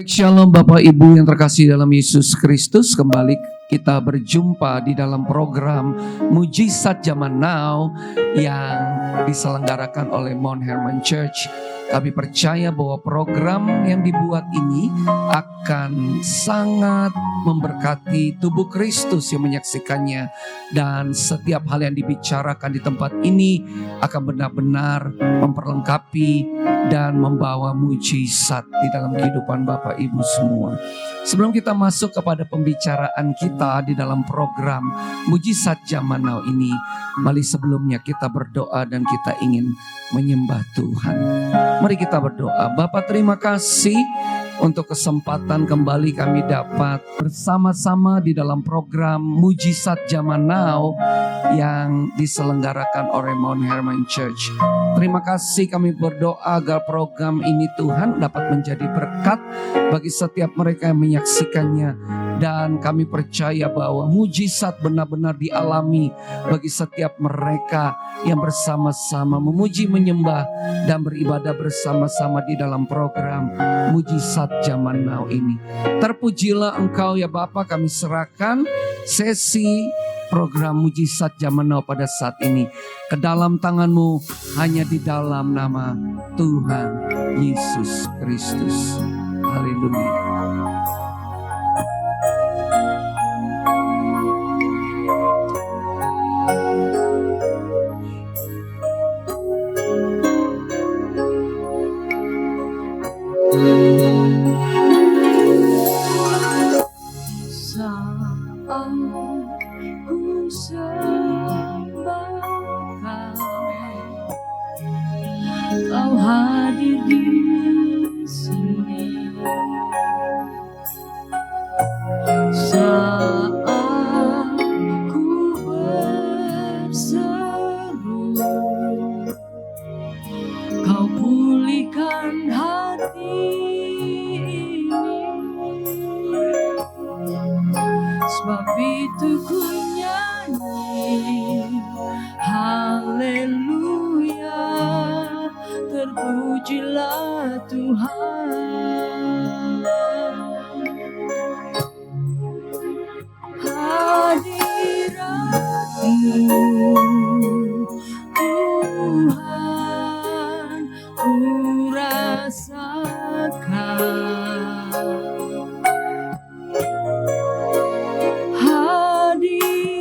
Shalom Bapak Ibu yang terkasih dalam Yesus Kristus. Kembali kita berjumpa di dalam program Mujizat Zaman Now yang diselenggarakan oleh Mount Hermon Church. Kami percaya bahwa program yang dibuat ini akan sangat memberkati tubuh Kristus yang menyaksikannya. Dan setiap hal yang dibicarakan di tempat ini akan benar-benar memperlengkapi dan membawa mujizat di dalam kehidupan Bapak Ibu semua. Sebelum kita masuk kepada pembicaraan kita di dalam program Mujizat Zaman Now ini, mari sebelumnya kita berdoa dan kita ingin menyembah Tuhan. Mari kita berdoa. Bapa, terima kasih untuk kesempatan kembali kami dapat bersama-sama di dalam program Mujizat Zaman Now yang diselenggarakan oleh Mount Hermon Church. Terima kasih, kami berdoa agar program ini Tuhan dapat menjadi berkat bagi setiap mereka yang menyaksikannya. Dan kami percaya bahwa mujizat benar-benar dialami bagi setiap mereka yang bersama-sama memuji, menyembah, dan beribadah bersama-sama di dalam program Mujizat Zaman Now ini. Terpujilah Engkau ya Bapa, kami serahkan sesi program Mujizat Zaman Now pada saat ini ke dalam tangan-Mu, hanya di dalam nama Tuhan Yesus Kristus. Haleluya. Kau hadir di sini saat ku berseru. Kau pulihkan hati ini, sebab itu ku nyanyi haleluya. Terpujilah Tuhan. Hadirat-Mu Tuhan ku rasakan. Hadirat-Mu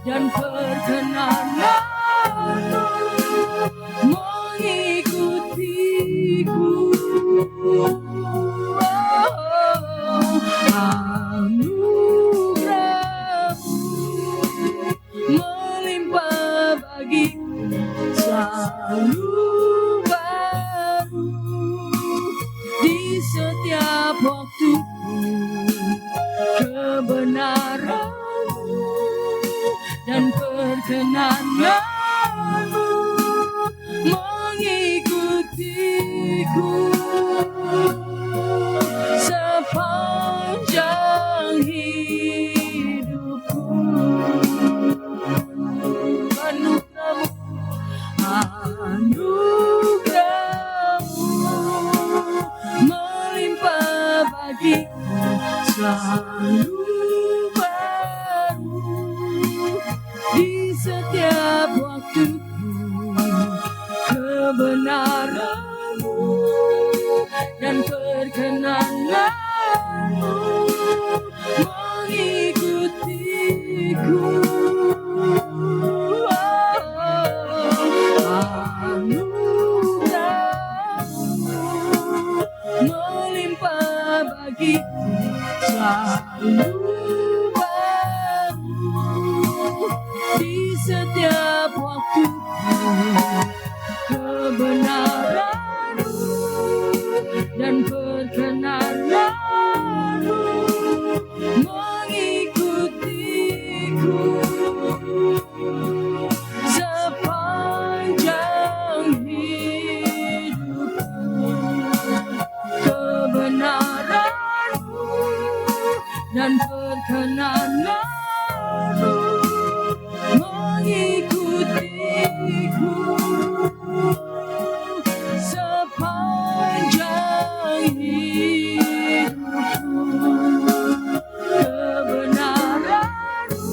dan perkenananmu mengikutiku. kebenangan-Mu mengikutiku sepanjang hidupku. Anugerah-Mu melimpah bagiku, selalu baru di setiap waktuku. Kebenaran-Mu dan perkenanan-Mu mengikutiku. Anugerah-Mu melimpah bagiku, selalu baru di setiap waktuku. Kebenaran-Mu dan perkenanan-Mu mengikutiku sepanjang hidupku. Kebenaran-Mu dan perkenanan-Mu mengikutiku sepanjang hidupku. Kebenaran-Mu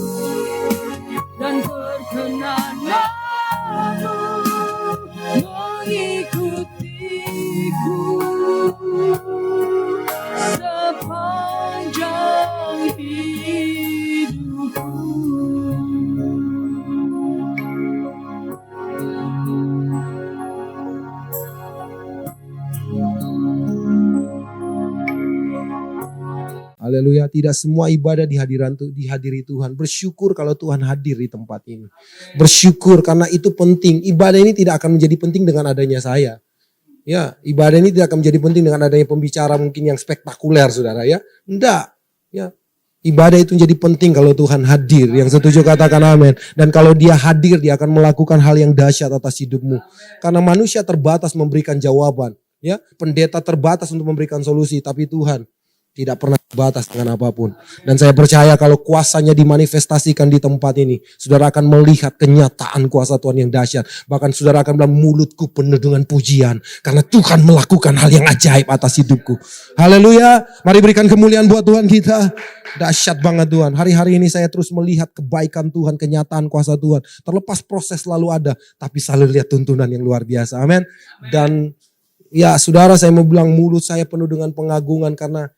dan perkenanan-Mu mengikutiku sepanjang hidupku. Haleluya, tidak semua ibadah dihadiri Tuhan. Bersyukur kalau Tuhan hadir di tempat ini. Bersyukur karena itu penting. Ibadah ini tidak akan menjadi penting dengan adanya saya. Ya, ibadah ini tidak akan menjadi penting dengan adanya pembicara mungkin yang spektakuler, saudara ya. Enggak. Ya. Ibadah itu menjadi penting kalau Tuhan hadir. Yang setuju katakan amin. Dan kalau dia hadir, dia akan melakukan hal yang dahsyat atas hidupmu. Karena manusia terbatas memberikan jawaban. Ya, pendeta terbatas untuk memberikan solusi. Tapi Tuhan tidak pernah terbatas dengan apapun. Dan saya percaya kalau kuasanya dimanifestasikan di tempat ini, saudara akan melihat kenyataan kuasa Tuhan yang dahsyat. Bahkan saudara akan bilang, mulutku penuh dengan pujian. Karena Tuhan melakukan hal yang ajaib atas hidupku. Haleluya. Mari berikan kemuliaan buat Tuhan kita. Dahsyat banget Tuhan. Hari-hari ini saya terus melihat kebaikan Tuhan, kenyataan kuasa Tuhan. Terlepas proses selalu ada, tapi selalu lihat tuntunan yang luar biasa. Amin. Dan ya saudara, saya mau bilang mulut saya penuh dengan pengagungan karena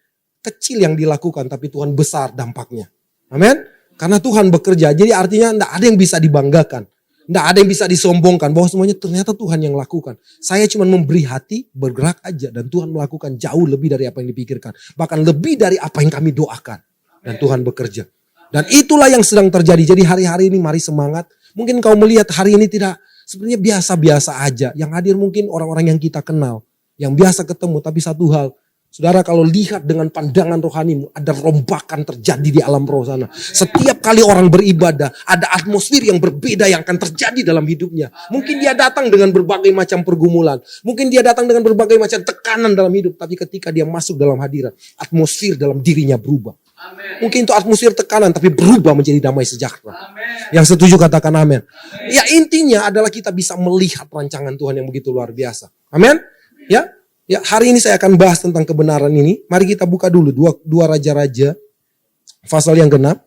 kecil yang dilakukan, tapi Tuhan besar dampaknya. Amin. Karena Tuhan bekerja. Jadi artinya tidak ada yang bisa dibanggakan. Tidak ada yang bisa disombongkan. Bahwa semuanya ternyata Tuhan yang lakukan. Saya cuma memberi hati, bergerak aja. Dan Tuhan melakukan jauh lebih dari apa yang dipikirkan. Bahkan lebih dari apa yang kami doakan. Dan Tuhan bekerja. Dan itulah yang sedang terjadi. Jadi hari-hari ini mari semangat. Mungkin kau melihat hari ini tidak sebenarnya biasa-biasa aja. Yang hadir mungkin orang-orang yang kita kenal. Yang biasa ketemu. Tapi satu hal. Saudara, kalau lihat dengan pandangan rohanimu, ada rombakan terjadi di alam roh sana. Setiap kali orang beribadah, ada atmosfer yang berbeda yang akan terjadi dalam hidupnya. Mungkin dia datang dengan berbagai macam pergumulan. Mungkin dia datang dengan berbagai macam tekanan dalam hidup. Tapi ketika dia masuk dalam hadirat, atmosfer dalam dirinya berubah. Amen. Mungkin itu atmosfer tekanan, tapi berubah menjadi damai sejahtera. Amen. Yang setuju katakan amin. Ya, intinya adalah kita bisa melihat rancangan Tuhan yang begitu luar biasa. Amin. Ya. Ya, hari ini saya akan bahas tentang kebenaran ini. Mari kita buka dulu dua Raja-Raja pasal yang genap.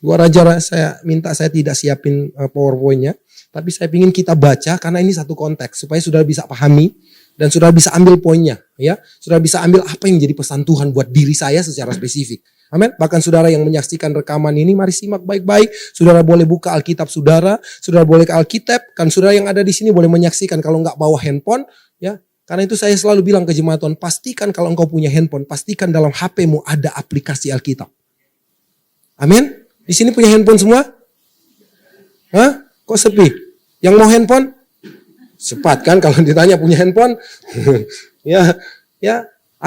Dua Raja, saya minta saya tidak siapin PowerPoint-nya, tapi saya ingin kita baca karena ini satu konteks supaya saudara bisa pahami dan saudara bisa ambil poinnya, ya. Saudara bisa ambil apa yang menjadi pesan Tuhan buat diri saya secara spesifik. Amin. Bahkan saudara yang menyaksikan rekaman ini, mari simak baik-baik. Saudara boleh buka Alkitab saudara boleh ke Alkitab. Kan saudara yang ada di sini boleh menyaksikan kalau nggak bawa handphone, ya. Karena itu saya selalu bilang ke jemaat Tuhan, pastikan kalau engkau punya handphone, pastikan dalam HP-mu ada aplikasi Alkitab. Amin. Di sini punya handphone semua? Hah? Kok sepi? Yang mau handphone? Cepat kan kalau ditanya punya handphone? ya.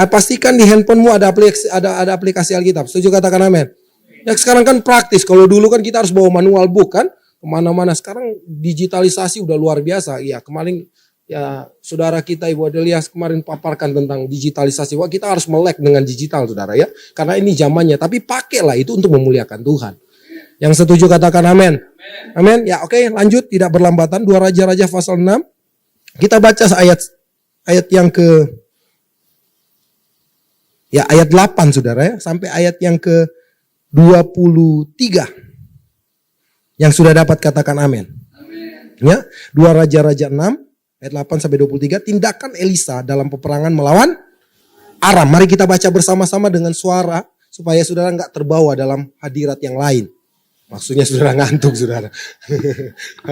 Pastikan di handphonemu ada aplikasi Alkitab. Setuju katakan amin. Ya sekarang kan praktis. Kalau dulu kan kita harus bawa manual book kan. kemana-mana. Sekarang digitalisasi udah luar biasa. Ya kemarin ya saudara kita Ibu Adelia kemarin paparkan tentang digitalisasi. Wah kita harus melek dengan digital saudara ya. Karena ini zamannya. Tapi pakailah itu untuk memuliakan Tuhan. Yang setuju katakan amin. Amin. Ya oke, lanjut tidak berlambatan. 2 Raja-Raja pasal 6. Kita baca ayat yang ayat 8 saudara ya. Sampai ayat yang ke 23. Yang sudah dapat katakan amin. Ya, 2 Raja-Raja 6 ayat 8 sampai 23. Tindakan Elisa dalam peperangan melawan Aram. Mari kita baca bersama-sama dengan suara supaya saudara enggak terbawa dalam hadirat yang lain. Maksudnya saudara ngantuk saudara.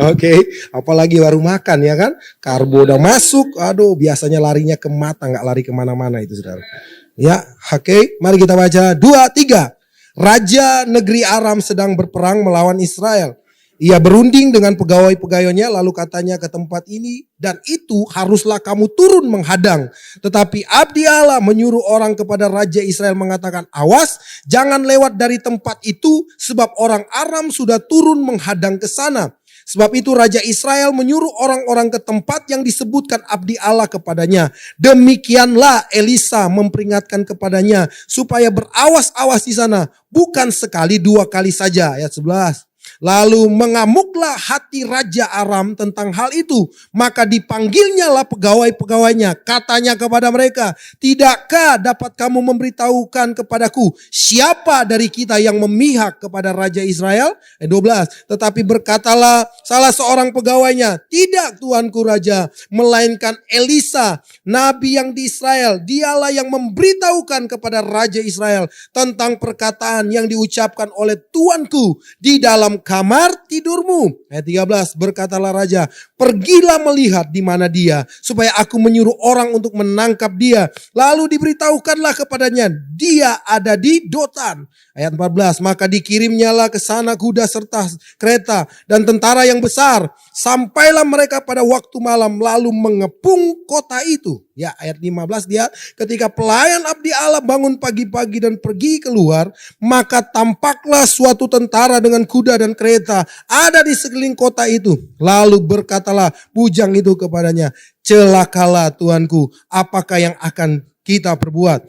Oke, apalagi baru makan ya kan. Karbo udah masuk, aduh biasanya larinya ke mata, nggak lari kemana-mana itu saudara. Ya, oke, mari kita baca 2, 3. Raja negeri Aram sedang berperang melawan Israel. Ia berunding dengan pegawai-pegawainya lalu katanya ke tempat ini dan itu haruslah kamu turun menghadang. Tetapi abdi Allah menyuruh orang kepada Raja Israel mengatakan, awas jangan lewat dari tempat itu sebab orang Aram sudah turun menghadang ke sana. Sebab itu Raja Israel menyuruh orang-orang ke tempat yang disebutkan abdi Allah kepadanya. Demikianlah Elisa memperingatkan kepadanya supaya berawas-awas di sana. Bukan sekali 2 kali saja. Ayat 11. Lalu mengamuklah hati Raja Aram tentang hal itu. Maka dipanggilnyalah pegawai-pegawainya. Katanya kepada mereka, tidakkah dapat kamu memberitahukan kepadaku siapa dari kita yang memihak kepada Raja Israel? 12. Tetapi berkatalah salah seorang pegawainya, tidak tuanku Raja, melainkan Elisa, nabi yang di Israel. Dialah yang memberitahukan kepada Raja Israel tentang perkataan yang diucapkan oleh tuanku di dalam kamar tidurmu. Ayat 13, berkatalah raja, pergilah melihat di mana dia, supaya aku menyuruh orang untuk menangkap dia. Lalu diberitahukanlah kepadanya, dia ada di Dotan. Ayat 14, maka dikirimnyalah ke sana kuda serta kereta dan tentara yang besar. Sampailah mereka pada waktu malam lalu mengepung kota itu. Ya, ayat 15 dia, ketika pelayan abdi Allah bangun pagi-pagi dan pergi keluar, maka tampaklah suatu tentara dengan kuda dan kereta ada di sekeliling kota itu. Lalu berkatalah bujang itu kepadanya, celakalah tuanku, apakah yang akan kita perbuat?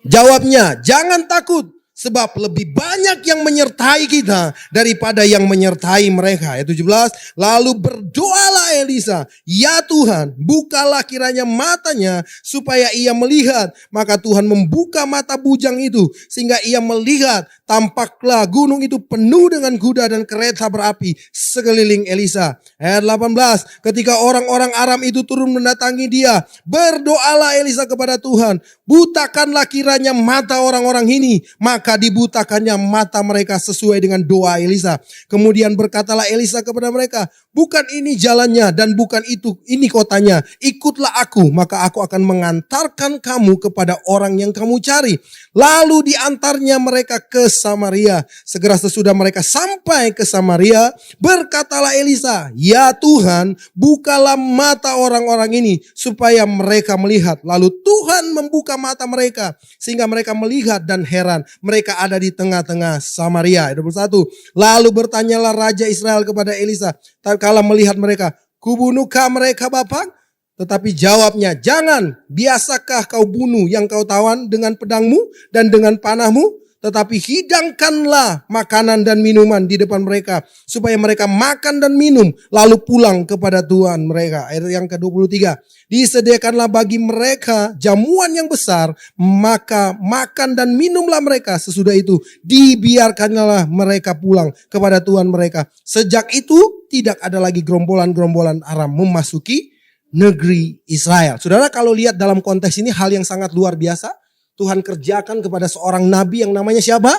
Jawabnya, jangan takut. Sebab lebih banyak yang menyertai kita daripada yang menyertai mereka. Ayat 17. Lalu berdoalah Elisa. Ya Tuhan, bukalah kiranya matanya supaya ia melihat. Maka Tuhan membuka mata bujang itu. Sehingga ia melihat. Tampaklah gunung itu penuh dengan kuda dan kereta berapi sekeliling Elisa. Ayat 18. Ketika orang-orang Aram itu turun mendatangi dia. Berdoalah Elisa kepada Tuhan. Butakanlah kiranya mata orang-orang ini. Maka dibutakannya mata mereka sesuai dengan doa Elisa. Kemudian berkatalah Elisa kepada mereka, bukan ini jalannya dan bukan ini kotanya. Ikutlah aku, maka aku akan mengantarkan kamu kepada orang yang kamu cari. Lalu diantarnya mereka ke Samaria. Segera sesudah mereka sampai ke Samaria, berkatalah Elisa, ya Tuhan, bukalah mata orang-orang ini supaya mereka melihat. Lalu Tuhan membuka mata mereka sehingga mereka melihat dan heran. Mereka ada di tengah-tengah Samaria. 21. Lalu bertanyalah Raja Israel kepada Elisa, tatkala melihat mereka, kubunuhkah mereka Bapak? Tetapi jawabnya, jangan, biasakah kau bunuh yang kau tawan dengan pedangmu dan dengan panahmu? Tetapi hidangkanlah makanan dan minuman di depan mereka, supaya mereka makan dan minum, lalu pulang kepada Tuhan mereka. Ayat yang ke-23. Disediakanlah bagi mereka jamuan yang besar, maka makan dan minumlah mereka. Sesudah itu dibiarkanlah mereka pulang kepada Tuhan mereka. Sejak itu tidak ada lagi gerombolan-gerombolan Aram memasuki negeri Israel. Saudara, kalau lihat dalam konteks ini hal yang sangat luar biasa Tuhan kerjakan kepada seorang nabi yang namanya siapa?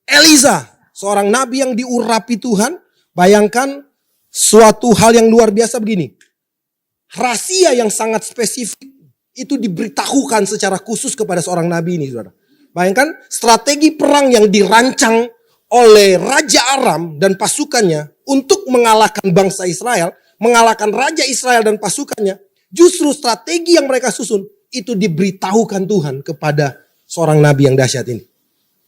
Elisa. Seorang nabi yang diurapi Tuhan. Bayangkan suatu hal yang luar biasa begini. Rahasia yang sangat spesifik itu diberitahukan secara khusus kepada seorang nabi ini, saudara. Bayangkan strategi perang yang dirancang oleh Raja Aram dan pasukannya untuk mengalahkan bangsa Israel, mengalahkan Raja Israel dan pasukannya. Justru strategi yang mereka susun itu diberitahukan Tuhan kepada seorang nabi yang dahsyat ini.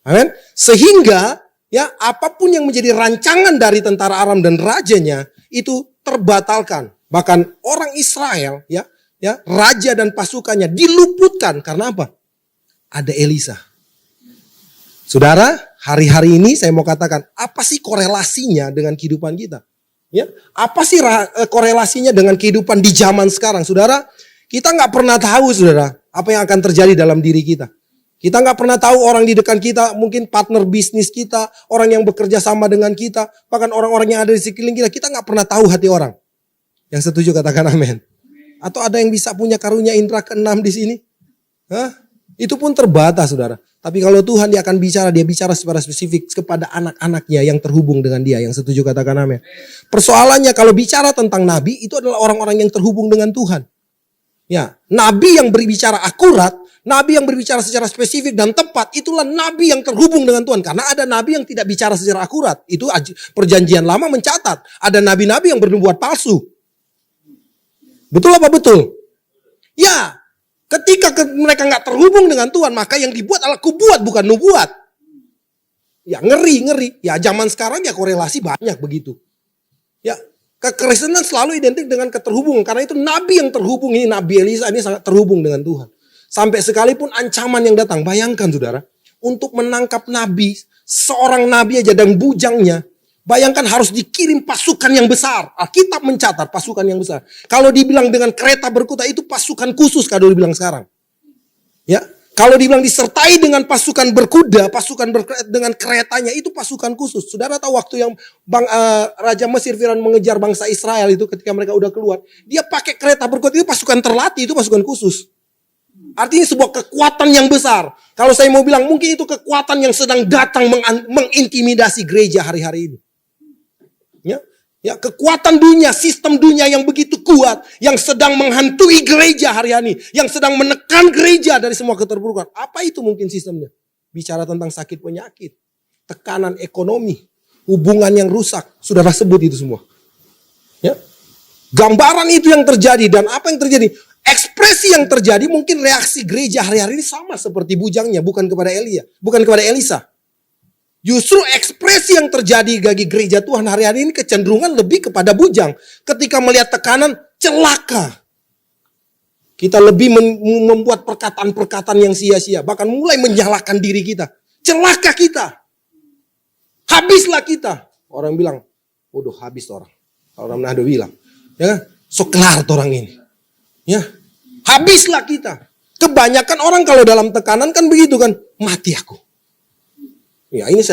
Amin. Sehingga Ya, apapun yang menjadi rancangan dari tentara Aram dan rajanya itu terbatalkan. Bahkan orang Israel, ya, raja dan pasukannya diluputkan karena apa? Ada Elisa. Saudara, hari-hari ini saya mau katakan, apa sih korelasinya dengan kehidupan kita? Ya, apa sih korelasinya dengan kehidupan di zaman sekarang? Saudara, kita nggak pernah tahu, saudara, apa yang akan terjadi dalam diri kita. Kita nggak pernah tahu orang di dekat kita, mungkin partner bisnis kita, orang yang bekerja sama dengan kita, bahkan orang-orang yang ada di sekeliling kita. Kita nggak pernah tahu hati orang. Yang setuju katakan amin. Atau ada yang bisa punya karunia indera keenam di sini? Hah? Itu pun terbatas, saudara. Tapi kalau Tuhan, dia akan bicara, dia bicara secara spesifik kepada anak-anaknya yang terhubung dengan dia. Yang setuju katakan amin. Persoalannya kalau bicara tentang nabi, itu adalah orang-orang yang terhubung dengan Tuhan. Ya, nabi yang berbicara akurat, nabi yang berbicara secara spesifik dan tepat, itulah nabi yang terhubung dengan Tuhan. Karena ada nabi yang tidak bicara secara akurat. Itu perjanjian lama mencatat. Ada nabi-nabi yang bernubuat palsu. Betul apa betul? Ya, ketika mereka nggak terhubung dengan Tuhan, maka yang dibuat adalah kubuat, bukan nubuat. Ya, ngeri. Ya, zaman sekarang ya korelasi banyak begitu. Ya, kekristenan selalu identik dengan keterhubungan. Karena itu nabi yang terhubung, ini Nabi Elisa ini sangat terhubung dengan Tuhan. Sampai sekalipun ancaman yang datang, bayangkan saudara, untuk menangkap nabi, seorang nabi aja dan bujangnya, bayangkan harus dikirim pasukan yang besar. Alkitab mencatat pasukan yang besar. Kalau dibilang dengan kereta berkuda, itu pasukan khusus kalau dibilang sekarang. Ya, kalau dibilang disertai dengan pasukan berkuda, dengan keretanya, itu pasukan khusus. Saudara tahu waktu yang Raja Mesir Firaun mengejar bangsa Israel itu ketika mereka udah keluar, dia pakai kereta berkuda, itu pasukan terlatih, itu pasukan khusus. Artinya sebuah kekuatan yang besar. Kalau saya mau bilang, mungkin itu kekuatan yang sedang datang mengintimidasi gereja hari-hari ini. Ya, kekuatan dunia, sistem dunia yang begitu kuat, yang sedang menghantui gereja hari-hari ini, yang sedang menekan gereja dari semua keterpurukan. Apa itu mungkin sistemnya? Bicara tentang sakit penyakit, tekanan ekonomi, hubungan yang rusak. Saudara sebut itu semua. Ya, gambaran itu yang terjadi dan apa yang terjadi? Ekspresi yang terjadi mungkin reaksi gereja hari-hari ini sama seperti bujangnya, bukan kepada Elisa. Justru ekspresi yang terjadi bagi gereja Tuhan hari-hari ini kecenderungan lebih kepada bujang. Ketika melihat tekanan, celaka. Kita lebih membuat perkataan-perkataan yang sia-sia. Bahkan mulai menyalahkan diri kita. Celaka kita. Habislah kita. Orang bilang, waduh habis orang. Orang Manado bilang. Ya, so kelar orang ini. Ya, habislah kita. Kebanyakan orang kalau dalam tekanan kan begitu kan, mati aku. Ya, ini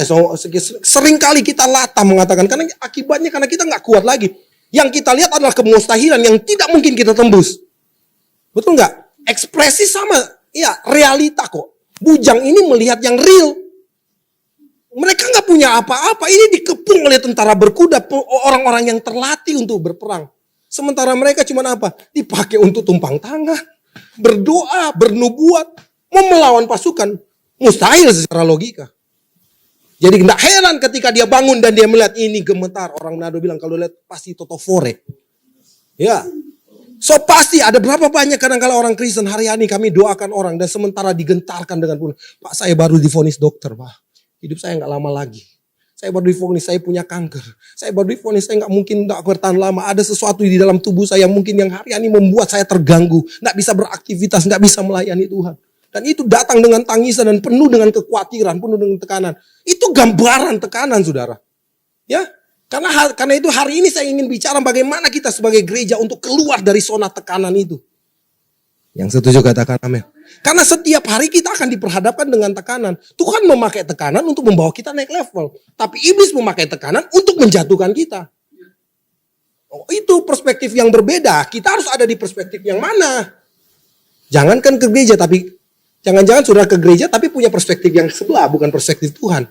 sering kali kita latah mengatakan karena akibatnya karena kita nggak kuat lagi. Yang kita lihat adalah kemustahilan yang tidak mungkin kita tembus. Betul nggak? Ekspresi sama, ya realita kok. Bujang ini melihat yang real. Mereka nggak punya apa-apa. Ini dikepung oleh tentara berkuda, orang-orang yang terlatih untuk berperang. Sementara mereka cuma apa? Dipakai untuk tumpang tangan, berdoa, bernubuat, mau melawan pasukan. Mustahil secara logika. Jadi tidak heran ketika dia bangun dan dia melihat ini gemetar. Orang Manado bilang kalau lihat pasti totofore. Ya. So pasti ada berapa banyak kadang-kala orang Kristen hari ini kami doakan orang dan sementara digentarkan dengan pun, Pak saya baru divonis dokter, Pak. Hidup saya nggak lama lagi. Saya baru divonis saya punya kanker. Saya baru divonis saya nggak mungkin nggak bertahan lama. Ada sesuatu di dalam tubuh saya mungkin yang hari ini membuat saya terganggu, nggak bisa beraktivitas, nggak bisa melayani Tuhan. Dan itu datang dengan tangisan dan penuh dengan kekhawatiran, penuh dengan tekanan. Itu gambaran tekanan, saudara. Ya, karena itu hari ini saya ingin bicara bagaimana kita sebagai gereja untuk keluar dari zona tekanan itu. Yang setuju katakan amin. Karena setiap hari kita akan diperhadapkan dengan tekanan. Tuhan memakai tekanan untuk membawa kita naik level. Tapi iblis memakai tekanan untuk menjatuhkan kita. Oh, itu perspektif yang berbeda. Kita harus ada di perspektif yang mana? Jangankan ke gereja, tapi jangan-jangan saudara ke gereja tapi punya perspektif yang sebelah, bukan perspektif Tuhan.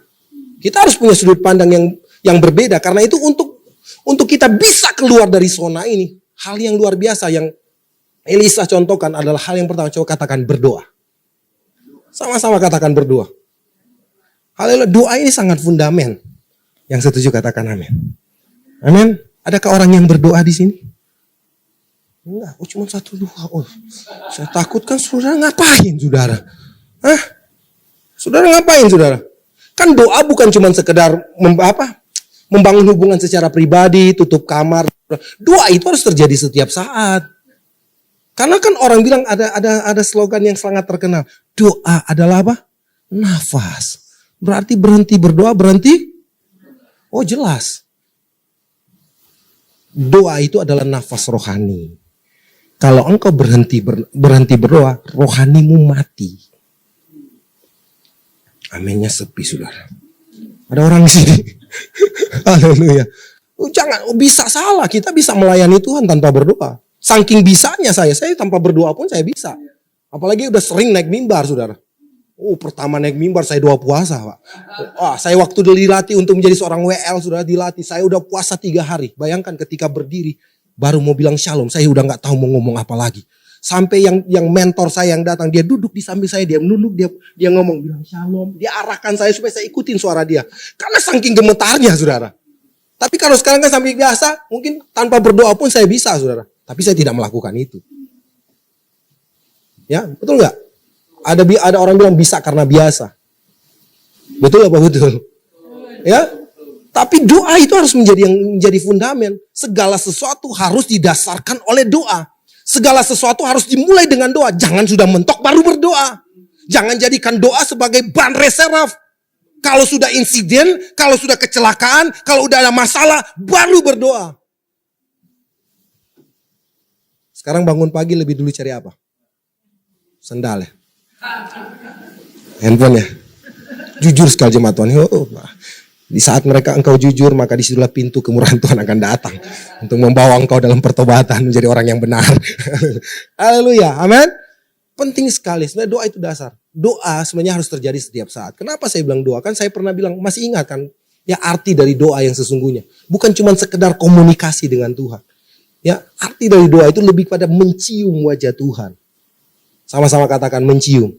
Kita harus punya sudut pandang yang berbeda. Karena itu untuk kita bisa keluar dari zona ini, hal yang luar biasa yang Elisa contohkan adalah hal yang pertama, coba katakan berdoa. Sama-sama katakan berdoa. Haleluya, doa ini sangat fundamen. Yang setuju katakan amin. Amin. Adakah orang yang berdoa di sini? Enggak, cuma satu dua. Saya takut kan saudara ngapain saudara? Hah? Saudara ngapain saudara? Kan doa bukan cuma sekedar membangun hubungan secara pribadi, tutup kamar. Doa itu harus terjadi setiap saat. Karena kan orang bilang ada slogan yang sangat terkenal. Doa adalah apa? Nafas. Berarti berhenti berdoa, berhenti? Oh jelas. Doa itu adalah nafas rohani. Kalau engkau berhenti berdoa, rohanimu mati. Aminnya sepi, saudara. Ada orang di sini. Haleluya. Jangan, bisa salah. Kita bisa melayani Tuhan tanpa berdoa. Saking bisanya saya tanpa berdoa pun saya bisa. Apalagi udah sering naik mimbar, saudara. Pertama naik mimbar saya doa puasa, Pak. Saya waktu dilatih untuk menjadi seorang WL, sudah dilatih. Saya udah puasa 3 hari. Bayangkan ketika berdiri, baru mau bilang shalom, saya udah gak tahu mau ngomong apa lagi. Sampai yang mentor saya yang datang, dia duduk di samping saya, dia menunduk, dia ngomong, bilang shalom. Dia arahkan saya supaya saya ikutin suara dia. Karena saking gemetarnya, saudara. Tapi kalau sekarang kan sampai biasa, mungkin tanpa berdoa pun saya bisa, saudara. Tapi saya tidak melakukan itu. Ya, betul gak? Ada orang bilang bisa karena biasa. Betul apa betul? Ya, tapi doa itu harus menjadi fundament. Segala sesuatu harus didasarkan oleh doa. Segala sesuatu harus dimulai dengan doa. Jangan sudah mentok baru berdoa. Jangan jadikan doa sebagai ban reserve. Kalau sudah insiden, kalau sudah kecelakaan, kalau udah ada masalah, baru berdoa. Sekarang bangun pagi lebih dulu cari apa? Sendal ya? Handphone ya? Jujur sekali jemaat Tuhan. Di saat mereka engkau jujur, maka disitulah pintu kemurahan Tuhan akan datang. Untuk membawa engkau dalam pertobatan menjadi orang yang benar. Haleluya, amin. Penting sekali, sebenarnya doa itu dasar. Doa sebenarnya harus terjadi setiap saat. Kenapa saya bilang doa? Kan saya pernah bilang, masih ingat kan? Ya arti dari doa yang sesungguhnya. Bukan cuma sekedar komunikasi dengan Tuhan. Ya arti dari doa itu lebih pada mencium wajah Tuhan. Sama-sama katakan mencium.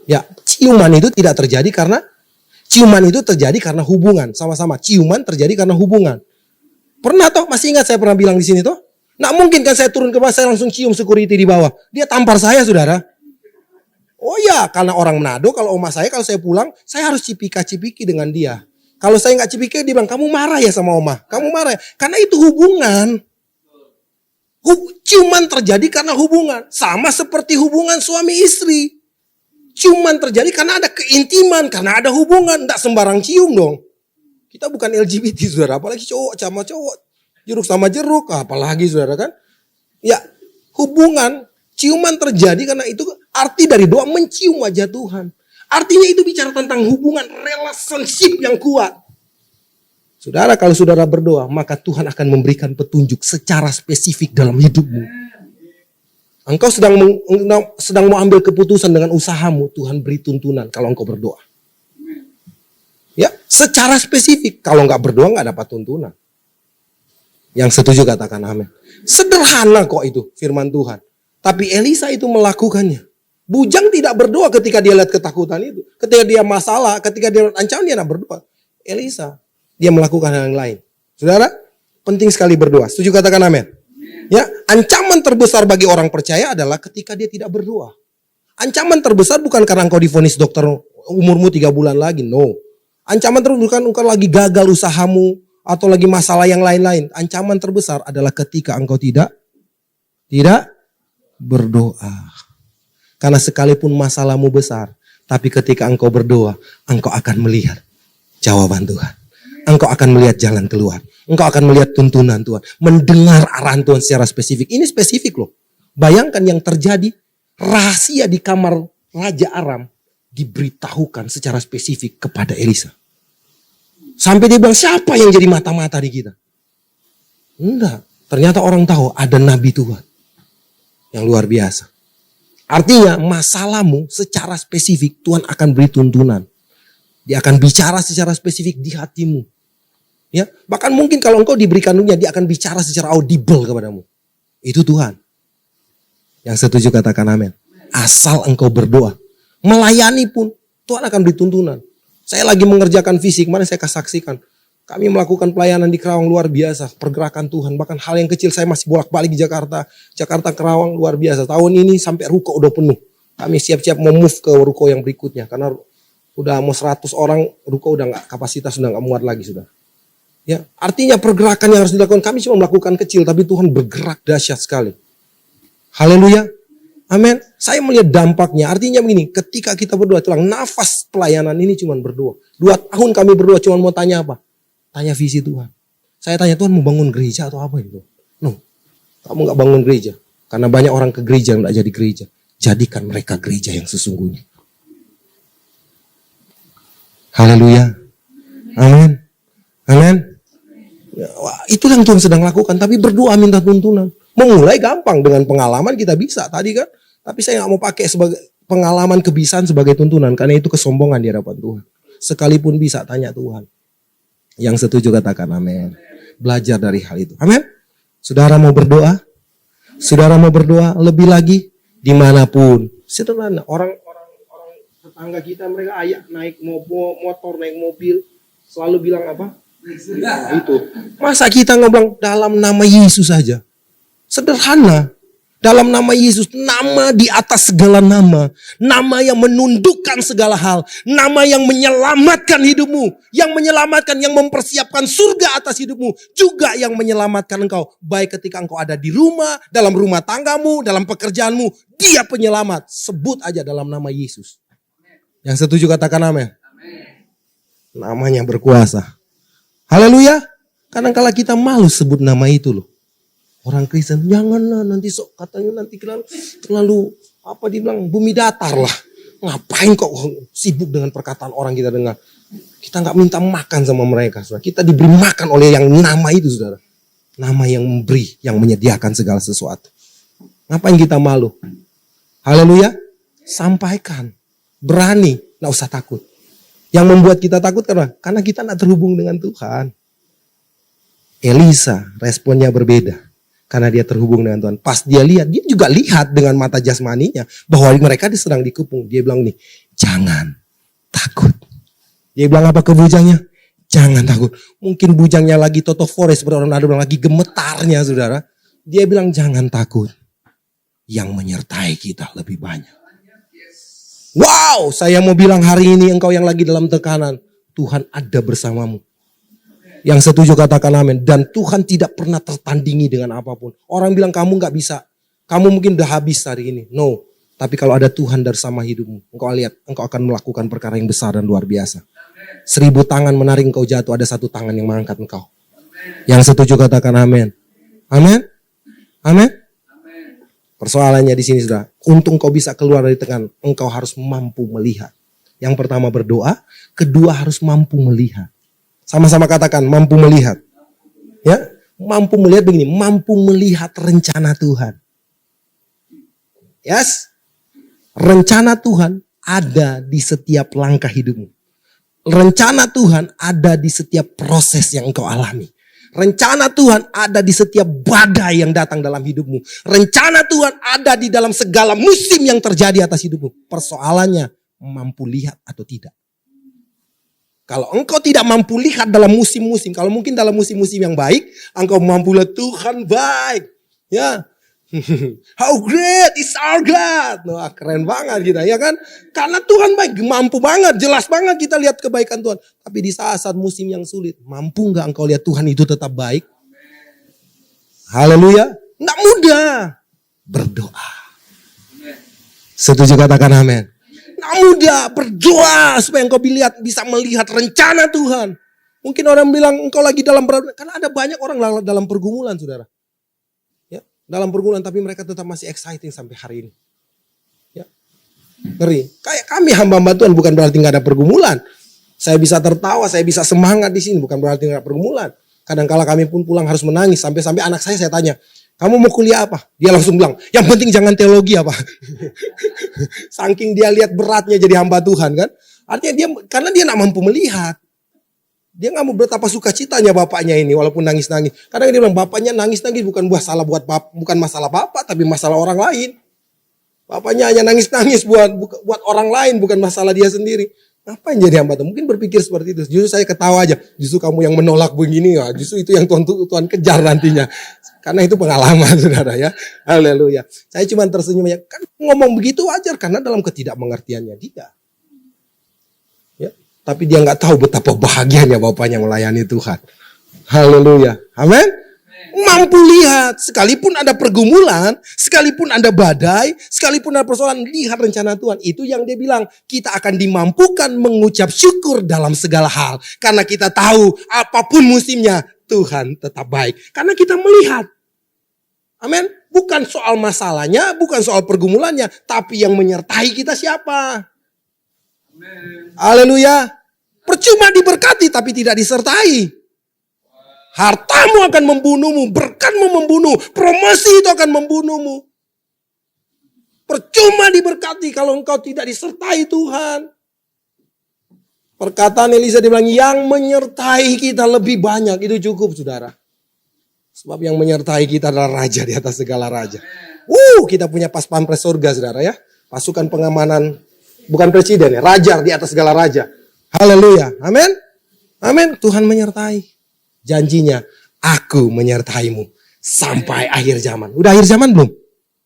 Ya ciuman itu tidak terjadi karena ciuman itu terjadi karena hubungan. Sama-sama, ciuman terjadi karena hubungan. Pernah toh, masih ingat saya pernah bilang di sini toh? Nah mungkin kan saya turun ke bawah, saya langsung cium security di bawah. Dia tampar saya, saudara. Oh ya, karena orang Manado, kalau oma saya, kalau saya pulang, saya harus cipika-cipiki dengan dia. Kalau saya nggak cipiki, dia bilang, kamu marah ya sama oma? Kamu marah ya? Karena itu hubungan. Ciuman terjadi karena hubungan. Sama seperti hubungan suami istri. Ciuman terjadi karena ada keintiman, karena ada hubungan. Tidak sembarang cium dong. Kita bukan LGBT, saudara. Apalagi cowok sama cowok. Jeruk sama jeruk. Apalagi, saudara kan. Ya, hubungan. Ciuman terjadi karena itu arti dari doa mencium wajah Tuhan. Artinya itu bicara tentang hubungan, relationship yang kuat. Saudara, kalau saudara berdoa, maka Tuhan akan memberikan petunjuk secara spesifik dalam hidupmu. Engkau sedang mau ambil keputusan dengan usahamu, Tuhan beri tuntunan kalau engkau berdoa. Ya, secara spesifik. Kalau enggak berdoa enggak dapat tuntunan. Yang setuju katakan amin. Sederhana kok itu firman Tuhan. Tapi Elisa itu melakukannya. Bujang tidak berdoa ketika dia lihat ketakutan itu. Ketika dia masalah, ketika dia lihat ancaman, dia tidak berdoa. Elisa, dia melakukan hal yang lain. Saudara, penting sekali berdoa. Setuju katakan amin. Ya, ancaman terbesar bagi orang percaya adalah ketika dia tidak berdoa. Ancaman terbesar bukan karena engkau divonis dokter umurmu 3 bulan lagi, no. Ancaman terbesar bukan engkau lagi gagal usahamu atau lagi masalah yang lain-lain. Ancaman terbesar adalah ketika engkau tidak berdoa. Karena sekalipun masalahmu besar, tapi ketika engkau berdoa, engkau akan melihat jawaban Tuhan. Engkau akan melihat jalan keluar. Engkau akan melihat tuntunan Tuhan. Mendengar arahan Tuhan secara spesifik. Ini spesifik loh. Bayangkan yang terjadi. Rahasia di kamar Raja Aram diberitahukan secara spesifik kepada Elisa. Sampai dia bilang, siapa yang jadi mata-mata di kita? Enggak. Ternyata orang tahu ada nabi Tuhan. Yang luar biasa. Artinya masalahmu secara spesifik Tuhan akan beri tuntunan. Dia akan bicara secara spesifik di hatimu. Ya, bahkan mungkin kalau engkau diberikan dunia, dia akan bicara secara audible kepadamu. Itu Tuhan. Yang setuju katakan amin. Asal engkau berdoa. Melayani pun Tuhan akan beri tuntunan. Saya lagi mengerjakan fisik, mana saya saksikan. Kami melakukan pelayanan di Kerawang luar biasa. Pergerakan Tuhan. Bahkan hal yang kecil saya masih bolak-balik di Jakarta. Jakarta Kerawang luar biasa. Tahun ini sampai ruko udah penuh. Kami siap-siap mau move ke ruko yang berikutnya. Karena Udah mau 100 orang, ruko udah nggak, kapasitas udah nggak muat lagi sudah. Ya, artinya pergerakan yang harus dilakukan, kami cuma melakukan kecil, tapi Tuhan bergerak dahsyat sekali. Haleluya. Amin. Saya melihat dampaknya. Artinya begini, ketika kita berdoa, tulang nafas pelayanan ini cuma berdoa. 2 tahun kami berdoa cuma mau tanya apa? Tanya visi Tuhan. Saya tanya, Tuhan mau bangun gereja atau apa itu? No, kamu gak bangun gereja. Karena banyak orang ke gereja yang gak jadi gereja. Jadikan mereka gereja yang sesungguhnya. Haleluya. Amin. Amin. Ya, itulah yang Tuhan sedang lakukan. Tapi berdoa minta tuntunan. Memulai gampang, dengan pengalaman kita bisa tadi kan. Tapi saya gak mau pakai sebagai pengalaman kebiasaan sebagai tuntunan. Karena itu kesombongan di hadapan Tuhan. Sekalipun bisa tanya Tuhan. Yang setuju katakan amin. Belajar dari hal itu. Amin. Saudara mau berdoa? Saudara mau berdoa lebih lagi? Dimanapun. Sederhana. Orang tetangga kita, mereka ayah naik motor, naik mobil. Selalu bilang apa? Nah, itu. Masa kita ngomong dalam nama Yesus saja? Sederhana. Dalam nama Yesus, nama di atas segala nama. Nama yang menundukkan segala hal. Nama yang menyelamatkan hidupmu. Yang menyelamatkan, yang mempersiapkan surga atas hidupmu. Juga yang menyelamatkan engkau. Baik ketika engkau ada di rumah, dalam rumah tanggamu, dalam pekerjaanmu. Dia penyelamat. Sebut aja dalam nama Yesus. Yang setuju katakan amin. Namanya berkuasa. Haleluya. Kadang-kala kita malu sebut nama itu loh. Orang Kristen, janganlah nanti sok katanya nanti terlalu apa dibilang bumi datar lah. Ngapain kok sibuk dengan perkataan orang kita dengar. Kita nggak minta makan sama mereka, saudara. Kita diberi makan oleh yang nama itu, saudara. Nama yang memberi, yang menyediakan segala sesuatu. Ngapain kita malu? Haleluya. Sampaikan. Berani, nggak usah takut. Yang membuat kita takut karena kita nggak terhubung dengan Tuhan. Elisa responnya berbeda. Karena dia terhubung dengan Tuhan. Pas dia lihat, dia juga lihat dengan mata jasmaninya. Bahwa mereka sedang dikepung. Dia bilang nih, jangan takut. Dia bilang apa ke bujangnya? Jangan takut. Mungkin bujangnya lagi Toto Forest, seperti orang ada bilang lagi gemetarnya saudara. Dia bilang jangan takut. Yang menyertai kita lebih banyak. Wow, saya mau bilang hari ini engkau yang lagi dalam tekanan. Tuhan ada bersamamu. Yang setuju katakan amin. Dan Tuhan tidak pernah tertandingi dengan apapun. Orang bilang kamu gak bisa. Kamu mungkin udah habis hari ini. No. Tapi kalau ada Tuhan bersama hidupmu. Engkau lihat. Engkau akan melakukan perkara yang besar dan luar biasa. 1000 tangan menarik engkau jatuh. Ada 1 tangan yang mengangkat engkau. Yang setuju katakan amin. Amin. Amin. Persoalannya di sini sudah. Untuk engkau bisa keluar dari tekanan. Engkau harus mampu melihat. Yang pertama berdoa. Kedua harus mampu melihat. Sama-sama katakan mampu melihat. Ya, mampu melihat begini, mampu melihat rencana Tuhan. Yes. Rencana Tuhan ada di setiap langkah hidupmu. Rencana Tuhan ada di setiap proses yang engkau alami. Rencana Tuhan ada di setiap badai yang datang dalam hidupmu. Rencana Tuhan ada di dalam segala musim yang terjadi atas hidupmu. Persoalannya mampu lihat atau tidak. Kalau engkau tidak mampu lihat dalam musim-musim, kalau mungkin dalam musim-musim yang baik, engkau mampu lihat Tuhan baik. Ya. How great is our God. Wah, keren banget kita, ya kan? Karena Tuhan baik, mampu banget, jelas banget kita lihat kebaikan Tuhan. Tapi di saat-saat musim yang sulit, mampu enggak engkau lihat Tuhan itu tetap baik? Haleluya. Enggak mudah. Berdoa. Setuju katakan amin. Nah mudah berdoa supaya engkau bisa melihat rencana Tuhan. Mungkin orang bilang engkau lagi dalam karena ada banyak orang dalam pergumulan saudara. Ya, dalam pergumulan tapi mereka tetap masih exciting sampai hari ini. Ya. Ngeri. Kayak kami hamba-hamba Tuhan bukan berarti nggak ada pergumulan. Saya bisa tertawa, saya bisa semangat di sini bukan berarti nggak ada pergumulan. Kadang-kala kami pun pulang harus menangis sampai anak saya tanya, kamu mau kuliah apa? Dia langsung bilang, yang penting jangan teologi apa. Saking dia lihat beratnya jadi hamba Tuhan kan. Artinya karena dia gak mampu melihat. Dia gak mau betapa sukacitanya bapaknya ini walaupun nangis-nangis. Kadang dia bilang bapaknya nangis-nangis bukan bukan masalah bapak tapi masalah orang lain. Bapaknya hanya nangis-nangis buat orang lain bukan masalah dia sendiri. Ngapain jadi hamba Tuhan? Mungkin berpikir seperti itu. Justru saya ketawa aja. Justru kamu yang menolak begini ya. Justru itu yang Tuhan kejar nantinya. Karena itu pengalaman saudara ya. Haleluya. Saya cuma tersenyum aja. Kan ngomong begitu wajar. Karena dalam ketidakmengertiannya dia. Tapi dia nggak tahu betapa bahagianya bapaknya melayani Tuhan. Haleluya. Amin. Mampu lihat, sekalipun ada pergumulan, sekalipun ada badai, sekalipun ada persoalan, lihat rencana Tuhan. Itu yang dia bilang, kita akan dimampukan mengucap syukur dalam segala hal. Karena kita tahu apapun musimnya, Tuhan tetap baik. Karena kita melihat. Amin. Bukan soal masalahnya, bukan soal pergumulannya, tapi yang menyertai kita siapa? Haleluya. Percuma diberkati tapi tidak disertai. Hartamu akan membunuhmu, berkatmu membunuh, promosi itu akan membunuhmu. Percuma diberkati kalau engkau tidak disertai Tuhan. Perkataan Elisa dibilang yang menyertai kita lebih banyak, itu cukup saudara. Sebab yang menyertai kita adalah raja di atas segala raja. Kita punya pas pampres surga saudara ya. Pasukan pengamanan, bukan presiden ya, raja di atas segala raja. Haleluya, amin. Amin, Tuhan menyertai. Janjinya, aku menyertaimu sampai akhir zaman. Udah akhir zaman belum?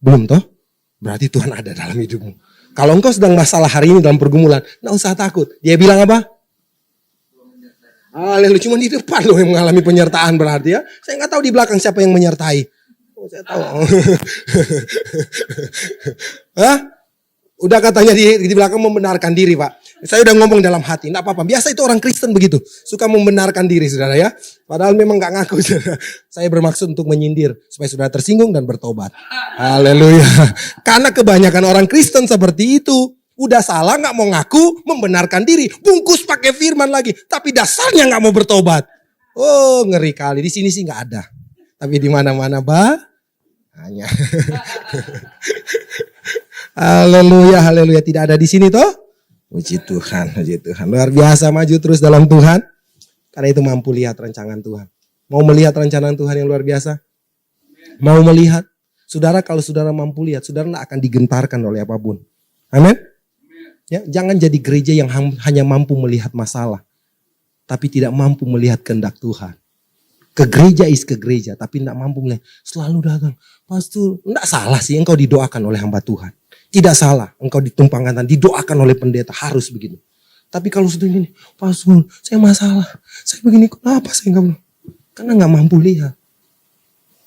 Belum toh? Berarti Tuhan ada dalam hidupmu. Kalau engkau sedang masalah hari ini dalam pergumulan, nggak usah takut. Dia bilang apa? Haleluya, cuma di depan loh yang mengalami penyertaan berarti ya. Saya nggak tahu di belakang siapa yang menyertai. Saya tahu. Hah? Udah katanya di belakang membenarkan diri Pak. Saya udah ngomong dalam hati, enggak apa-apa. Biasa itu orang Kristen begitu. Suka membenarkan diri saudara ya. Padahal memang gak ngaku saudara. Saya bermaksud untuk menyindir. Supaya saudara tersinggung dan bertobat. Haleluya. Karena kebanyakan orang Kristen seperti itu. Udah salah gak mau ngaku, membenarkan diri. Bungkus pakai firman lagi. Tapi dasarnya gak mau bertobat. Oh ngeri kali. Di sini sih gak ada. Tapi di mana-mana hanya. Haleluya, haleluya. Tidak ada di sini toh? Puji Tuhan, puji Tuhan. Luar biasa maju terus dalam Tuhan. Karena itu mampu lihat rancangan Tuhan. Mau melihat rancangan Tuhan yang luar biasa? Mau melihat? Saudara, kalau saudara mampu lihat, saudara akan digentarkan oleh apapun. Amin? Ya, jangan jadi gereja yang hanya mampu melihat masalah. Tapi tidak mampu melihat kehendak Tuhan. Ke gereja, tapi tidak mampu melihat. Selalu datang. Pastor, tidak salah sih engkau didoakan oleh hamba Tuhan. Tidak salah, engkau ditumpangkan, didoakan oleh pendeta, harus begitu. Tapi kalau sudah ini, Pastor, saya masalah, saya begini, kenapa saya enggak? Karena enggak mampu lihat.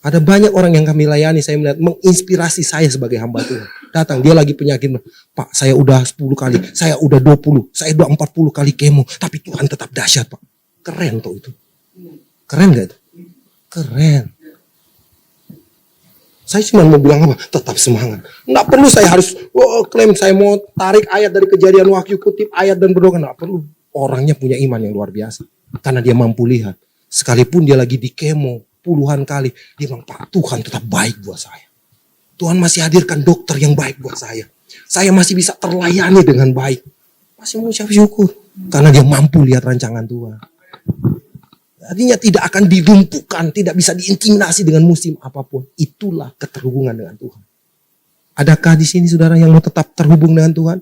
Ada banyak orang yang kami layani, saya melihat, menginspirasi saya sebagai hamba Tuhan. Datang, dia lagi penyakit, Pak, saya udah 10 kali, saya udah 20, saya udah 40 kali kemo, tapi Tuhan tetap dahsyat, Pak. Keren tuh itu. Keren gak itu? Keren. Saya cuma mau bilang apa? Tetap semangat. Nggak perlu saya harus klaim saya mau tarik ayat dari Kejadian Wahyu, kutip ayat dan berdoa. Nggak perlu. Orangnya punya iman yang luar biasa. Karena dia mampu lihat. Sekalipun dia lagi di kemo puluhan kali. Dia bilang, Pak, Tuhan tetap baik buat saya. Tuhan masih hadirkan dokter yang baik buat saya. Saya masih bisa terlayani dengan baik. Masih mengucap syukur. Karena dia mampu lihat rancangan Tuhan. Artinya tidak akan dilumpuhkan, tidak bisa diintimidasi dengan musim apapun. Itulah keterhubungan dengan Tuhan. Adakah di sini saudara yang mau tetap terhubung dengan Tuhan?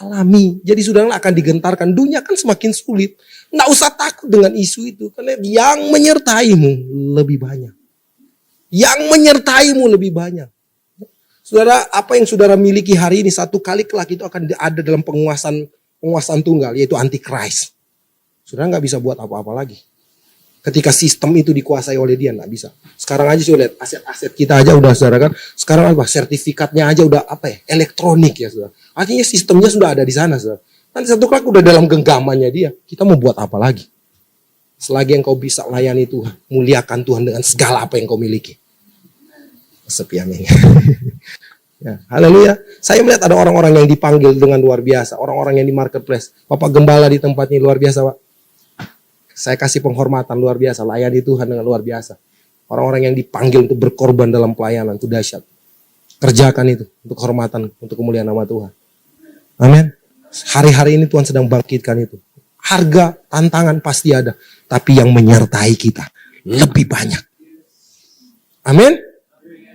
Alami. Jadi saudara akan digentarkan. Dunia kan semakin sulit. Nggak usah takut dengan isu itu. Karena yang menyertaimu lebih banyak. Yang menyertaimu lebih banyak. Saudara, apa yang saudara miliki hari ini satu kali kelak itu akan ada dalam penguasaan tunggal, yaitu antikris. Saudara nggak bisa buat apa-apa lagi. Ketika sistem itu dikuasai oleh dia, nggak bisa. Sekarang aja sudah lihat aset-aset kita aja udah saudara kan. Sekarang apa? Sertifikatnya aja udah apa ya? Elektronik ya saudara. Artinya sistemnya sudah ada di sana saudara. Nanti satu kali udah dalam genggamannya dia. Kita mau buat apa lagi? Selagi engkau bisa layani Tuhan, muliakan Tuhan dengan segala apa yang kau miliki. Sepi amin. Ya, haleluya. Saya melihat ada orang-orang yang dipanggil dengan luar biasa. Orang-orang yang di marketplace. Bapak Gembala di tempat ini luar biasa Pak. Saya kasih penghormatan luar biasa, layani Tuhan dengan luar biasa. Orang-orang yang dipanggil untuk berkorban dalam pelayanan, itu dahsyat. Kerjakan itu, untuk kehormatan, untuk kemuliaan nama Tuhan. Amin. Hari-hari ini Tuhan sedang bangkitkan itu. Harga, tantangan pasti ada. Tapi yang menyertai kita lebih banyak. Amin.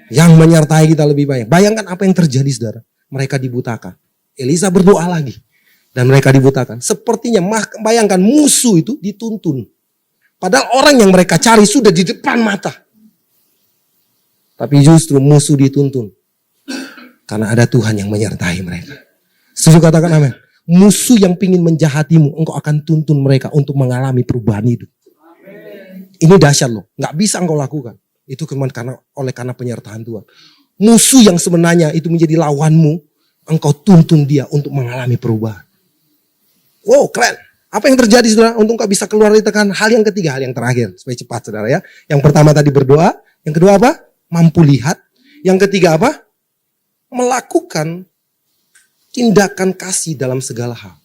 Yang menyertai kita lebih banyak. Bayangkan apa yang terjadi saudara. Mereka dibutakan. Elisa berdoa lagi. Dan mereka dibutakan. Sepertinya bayangkan musuh itu dituntun. Padahal orang yang mereka cari sudah di depan mata. Tapi justru musuh dituntun. Karena ada Tuhan yang menyertai mereka. Setuju katakan amin. Musuh yang pingin menjahatimu, engkau akan tuntun mereka untuk mengalami perubahan hidup. Ini dahsyat loh, nggak bisa engkau lakukan. Itu cuma karena penyertaan Tuhan. Musuh yang sebenarnya itu menjadi lawanmu, engkau tuntun dia untuk mengalami perubahan. Wow, keren. Apa yang terjadi saudara untuk engkau bisa keluar dari tekanan? Hal yang ketiga, hal yang terakhir. Supaya cepat saudara ya. Yang pertama tadi berdoa. Yang kedua apa? Mampu lihat. Yang ketiga apa? Melakukan tindakan kasih dalam segala hal.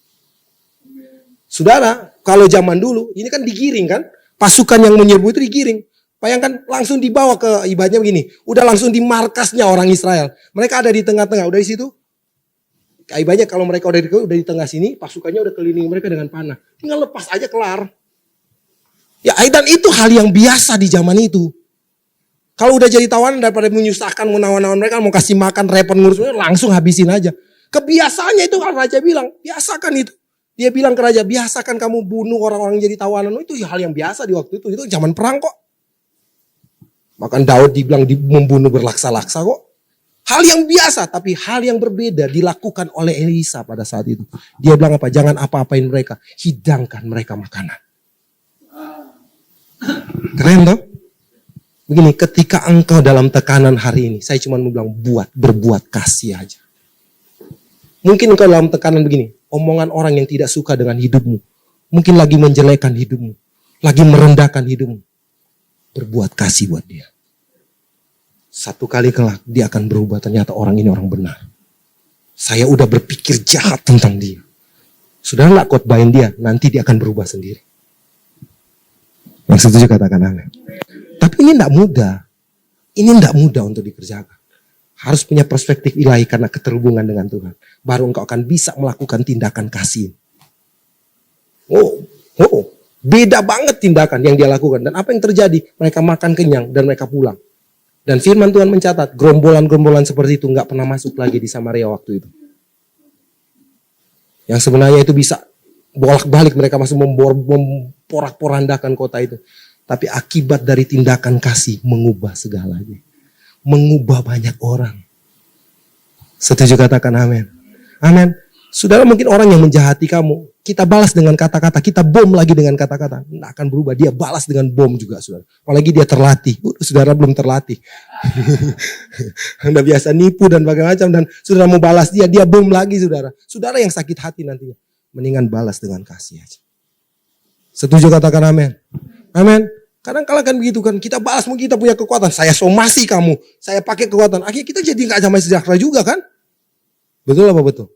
Saudara, kalau zaman dulu, ini kan digiring kan? Pasukan yang menyerbu itu digiring. Bayangkan langsung dibawa ke ibaratnya begini. Udah langsung di markasnya orang Israel. Mereka ada di tengah-tengah. Udah di situ. Ibaratnya kalau mereka udah di tengah sini, pasukannya udah keliling mereka dengan panah. Tinggal lepas aja kelar. Ya, dan itu hal yang biasa di zaman itu. Kalau udah jadi tawanan daripada menyusahkan, menawan-nawan mereka, mau kasih makan, repot ngurus, langsung habisin aja. Kebiasaannya itu kan raja bilang, biasakan itu. Dia bilang ke raja, biasakan kamu bunuh orang-orang jadi tawanan. Itu hal yang biasa di waktu itu zaman perang kok. Bahkan Daud dibilang membunuh berlaksa-laksa kok. Hal yang biasa, tapi hal yang berbeda dilakukan oleh Elisa pada saat itu. Dia bilang apa? Jangan apa-apain mereka, hidangkan mereka makanan. Keren dong? Begini, ketika engkau dalam tekanan hari ini, saya cuma mau bilang berbuat kasih aja. Mungkin engkau dalam tekanan begini, omongan orang yang tidak suka dengan hidupmu, mungkin lagi menjelekan hidupmu, lagi merendahkan hidupmu. Berbuat kasih buat dia. Satu kali kelak dia akan berubah, ternyata orang ini orang benar. Saya udah berpikir jahat tentang dia. Sudah gak khotbahin dia, nanti dia akan berubah sendiri. Yang setuju katakan amin. Tapi ini tidak mudah. Ini tidak mudah untuk dikerjakan. Harus punya perspektif ilahi karena keterhubungan dengan Tuhan. Baru engkau akan bisa melakukan tindakan kasih. Beda banget tindakan yang dia lakukan. Dan apa yang terjadi? Mereka makan kenyang dan mereka pulang. Dan firman Tuhan mencatat, gerombolan-gerombolan seperti itu nggak pernah masuk lagi di Samaria waktu itu. Yang sebenarnya itu bisa bolak-balik mereka masuk memporak-porandakan kota itu. Tapi akibat dari tindakan kasih mengubah segalanya. Mengubah banyak orang. Setuju katakan amin. Amin. Saudara, mungkin orang yang menjahati kamu, kita balas dengan kata-kata, kita bom lagi dengan kata-kata. Tidak akan berubah, dia balas dengan bom juga saudara. Apalagi dia terlatih, saudara belum terlatih. Anda biasa nipu dan macam dan saudara mau balas dia bom lagi saudara. Saudara yang sakit hati nantinya. Mendingan balas dengan kasih aja. Setuju katakan amin. Amin. Kadang-kala kan begitu kan, kita balas mungkin kita punya kekuatan. Saya somasi kamu, saya pakai kekuatan. Akhirnya kita jadi gak damai sejahtera juga kan? Betul apa betul?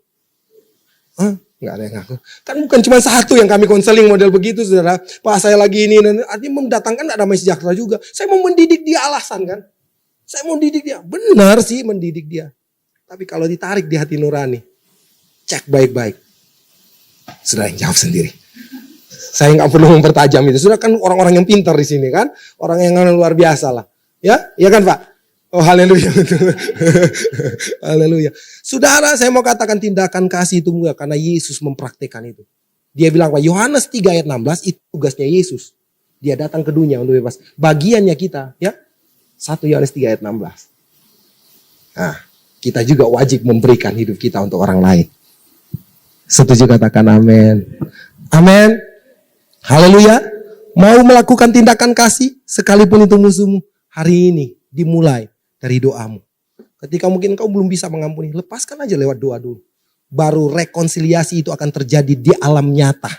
Nggak ada yang ngaku. Kan bukan cuma satu yang kami konseling model begitu saudara. Pak saya lagi ini, artinya mendatangkan gak damai sejahtera juga. Saya mau mendidik dia alasan kan. Saya mau mendidik dia. Benar sih mendidik dia. Tapi kalau ditarik di hati nurani, cek baik-baik. Saudara yang jawab sendiri. Saya nggak perlu mempertajam itu. Sudah kan orang-orang yang pintar di sini kan, orang yang luar biasa lah. Ya, ya kan Pak? Oh haleluya. Haleluya. Saudara, saya mau katakan tindakan kasih itu mulia karena Yesus mempraktekkan itu. Dia bilang Pak, Yohanes 3 ayat 16 itu tugasnya Yesus. Dia datang ke dunia untuk bebas. Bagiannya kita, ya. 1 Yohanes 3 ayat 16. Nah, kita juga wajib memberikan hidup kita untuk orang lain. Setuju katakan amin. Amin. Haleluya. Mau melakukan tindakan kasih sekalipun itu musuhmu. Hari ini dimulai dari doamu. Ketika mungkin kau belum bisa mengampuni, lepaskan aja lewat doa dulu. Baru rekonsiliasi itu akan terjadi di alam nyata.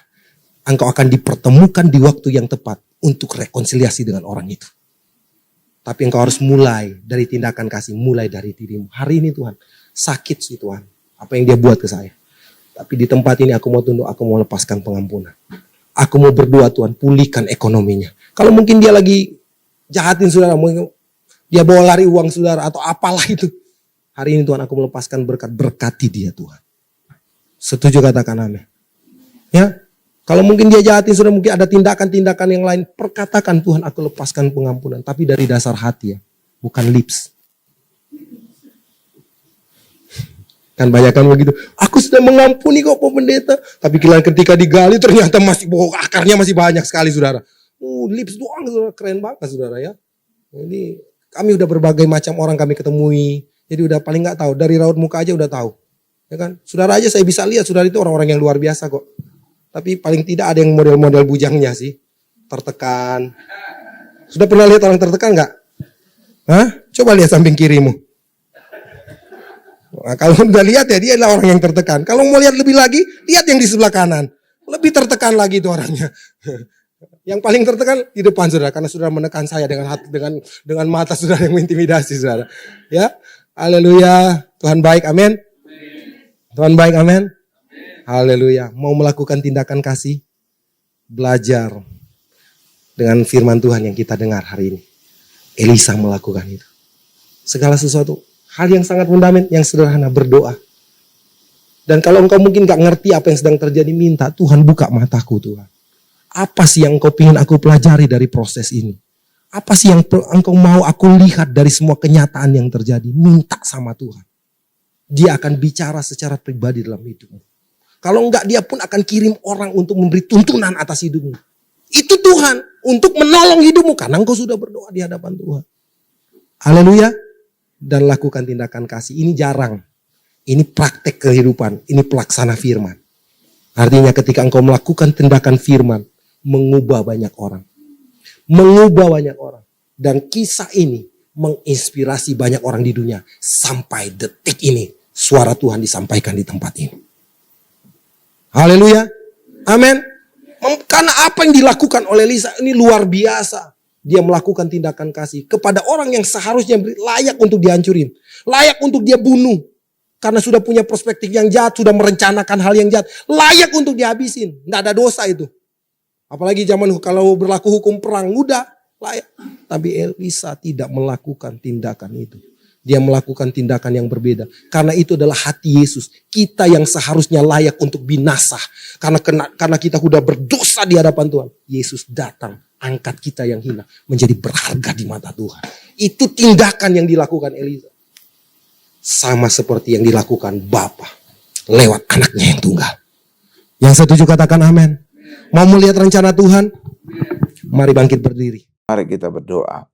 Engkau akan dipertemukan di waktu yang tepat untuk rekonsiliasi dengan orang itu. Tapi engkau harus mulai dari tindakan kasih, mulai dari dirimu. Hari ini Tuhan, sakit sih Tuhan. Apa yang dia buat ke saya. Tapi di tempat ini aku mau tunduk, aku mau lepaskan pengampunan. Aku mau berdoa Tuhan, pulihkan ekonominya. Kalau mungkin dia lagi jahatin saudara, mungkin dia bawa lari uang saudara atau apalah itu. Hari ini Tuhan aku melepaskan berkat, berkati dia Tuhan. Setuju katakan amin. Ya, kalau mungkin dia jahatin saudara, mungkin ada tindakan-tindakan yang lain. Perkatakan Tuhan aku lepaskan pengampunan. Tapi dari dasar hati ya, bukan lips. Kan banyak kan begitu. Aku sudah mengampuni kok Pak Pendeta. Tapi ketika digali ternyata masih akarnya masih banyak sekali saudara. Lips doang saudara. Keren banget saudara ya. Ini kami udah berbagai macam orang kami ketemui. Jadi udah paling gak tahu. Dari raut muka aja udah tahu. Ya kan? Saudara aja saya bisa lihat, saudara itu orang-orang yang luar biasa kok. Tapi paling tidak ada yang model-model bujangnya sih. Tertekan. Sudah pernah lihat orang tertekan nggak? Hah? Coba lihat samping kirimu. Nah, kalau udah lihat ya dia adalah orang yang tertekan. Kalau mau lihat lebih lagi, lihat yang di sebelah kanan. Lebih tertekan lagi itu orangnya. Yang paling tertekan di depan saudara, karena saudara menekan saya dengan hati, dengan mata saudara yang mengintimidasi saudara. Ya, haleluya. Tuhan baik, amin. Tuhan baik, amin. Haleluya. Mau melakukan tindakan kasih, belajar dengan firman Tuhan yang kita dengar hari ini. Elisa melakukan itu. Segala sesuatu, hal yang sangat fundamental, yang sederhana, berdoa. Dan kalau engkau mungkin gak ngerti apa yang sedang terjadi, minta Tuhan buka mataku Tuhan. Apa sih yang engkau ingin aku pelajari dari proses ini? Apa sih yang engkau mau aku lihat dari semua kenyataan yang terjadi? Minta sama Tuhan. Dia akan bicara secara pribadi dalam hidupmu. Kalau enggak, dia pun akan kirim orang untuk memberi tuntunan atas hidupmu. Itu Tuhan untuk menolong hidupmu karena engkau sudah berdoa di hadapan Tuhan. Haleluya. Dan lakukan tindakan kasih. Ini jarang. Ini praktek kehidupan. Ini pelaksana firman. Artinya ketika engkau melakukan tindakan firman, mengubah banyak orang. Mengubah banyak orang. Dan kisah ini menginspirasi banyak orang di dunia. Sampai detik ini suara Tuhan disampaikan di tempat ini. Haleluya. Amin. Karena apa yang dilakukan oleh Elisa ini luar biasa. Dia melakukan tindakan kasih kepada orang yang seharusnya layak untuk dihancurin. Layak untuk dia bunuh. Karena sudah punya perspektif yang jahat, sudah merencanakan hal yang jahat. Layak untuk dihabisin. Tidak ada dosa itu. Apalagi zaman kalau berlaku hukum perang, udah layak. Tapi Elisa tidak melakukan tindakan itu. Dia melakukan tindakan yang berbeda. Karena itu adalah hati Yesus. Kita yang seharusnya layak untuk binasa. Karena kita sudah berdosa di hadapan Tuhan. Yesus datang, angkat kita yang hina menjadi berharga di mata Tuhan. Itu tindakan yang dilakukan Elisa. Sama seperti yang dilakukan Bapa lewat anaknya yang tunggal. Yang setuju katakan amin. Mau melihat rencana Tuhan? Mari bangkit berdiri. Mari kita berdoa.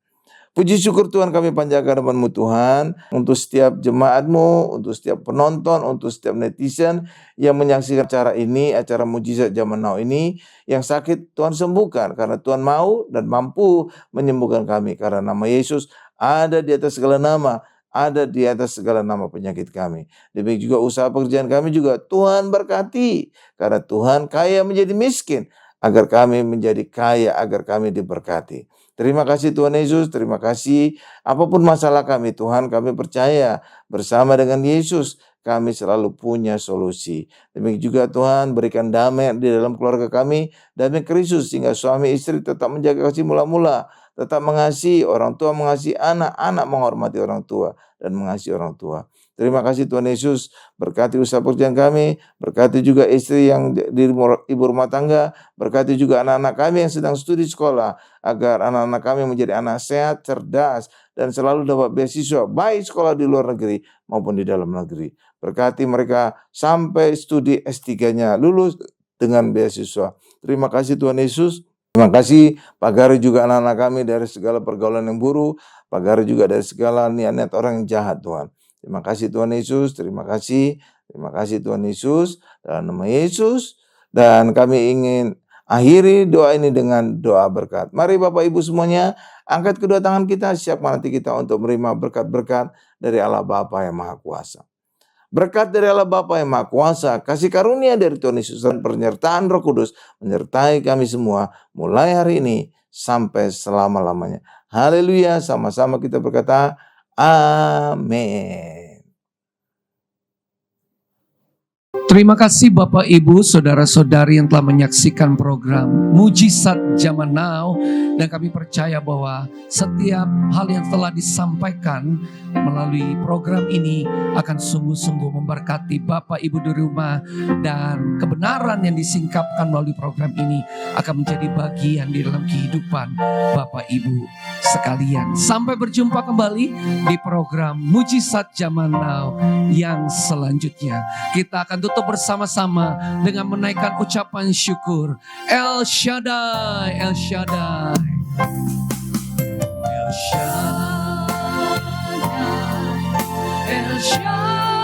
Puji syukur Tuhan kami panjatkan hadapan-Mu Tuhan. Untuk setiap jemaat-Mu, untuk setiap penonton, untuk setiap netizen yang menyaksikan acara ini, acara Mujizat Zaman Now ini. Yang sakit Tuhan sembuhkan karena Tuhan mau dan mampu menyembuhkan kami. Karena nama Yesus ada di atas segala nama. Ada di atas segala nama penyakit kami. Demikian juga usaha pekerjaan kami juga Tuhan berkati. Karena Tuhan kaya menjadi miskin. Agar kami menjadi kaya, agar kami diberkati. Terima kasih Tuhan Yesus, terima kasih. Apapun masalah kami Tuhan, kami percaya bersama dengan Yesus kami selalu punya solusi. Demikian juga Tuhan berikan damai di dalam keluarga kami. Damai Kristus sehingga suami istri tetap menjaga kasih mula-mula. Tetap mengasihi orang tua, mengasihi anak, anak menghormati orang tua dan mengasihi orang tua. Terima kasih Tuhan Yesus, berkati usaha pekerjaan kami, berkati juga istri yang di ibu rumah tangga, berkati juga anak-anak kami yang sedang studi sekolah, agar anak-anak kami menjadi anak sehat, cerdas, dan selalu dapat beasiswa, baik sekolah di luar negeri maupun di dalam negeri. Berkati mereka sampai studi S3-nya lulus dengan beasiswa. Terima kasih Tuhan Yesus. Terima kasih Pak Gari juga anak-anak kami dari segala pergaulan yang buruk. Pak Gari juga dari segala niat-niat orang yang jahat Tuhan. Terima kasih Tuhan Yesus. Terima kasih Tuhan Yesus. Dalam nama Yesus. Dan kami ingin akhiri doa ini dengan doa berkat. Mari Bapak Ibu semuanya angkat kedua tangan kita. Siapkan hati kita untuk menerima berkat-berkat dari Allah Bapa yang Maha Kuasa. Berkat dari Allah Bapa yang Maha Kuasa, kasih karunia dari Tuhan Yesus dan penyertaan Roh Kudus menyertai kami semua mulai hari ini sampai selama-lamanya. Haleluya, sama-sama kita berkata amin. Terima kasih Bapak Ibu, saudara-saudari yang telah menyaksikan program Mujizat Zaman Now. Dan kami percaya bahwa setiap hal yang telah disampaikan melalui program ini akan sungguh-sungguh memberkati Bapak Ibu di rumah. Dan kebenaran yang disingkapkan melalui program ini akan menjadi bagian di dalam kehidupan Bapak Ibu sekalian. Sampai berjumpa kembali di program Mujizat Zaman Now yang selanjutnya. Kita akan tutup bersama-sama dengan menaikkan ucapan syukur. El Shaddai, El Shaddai, El Shaddai, El Shaddai.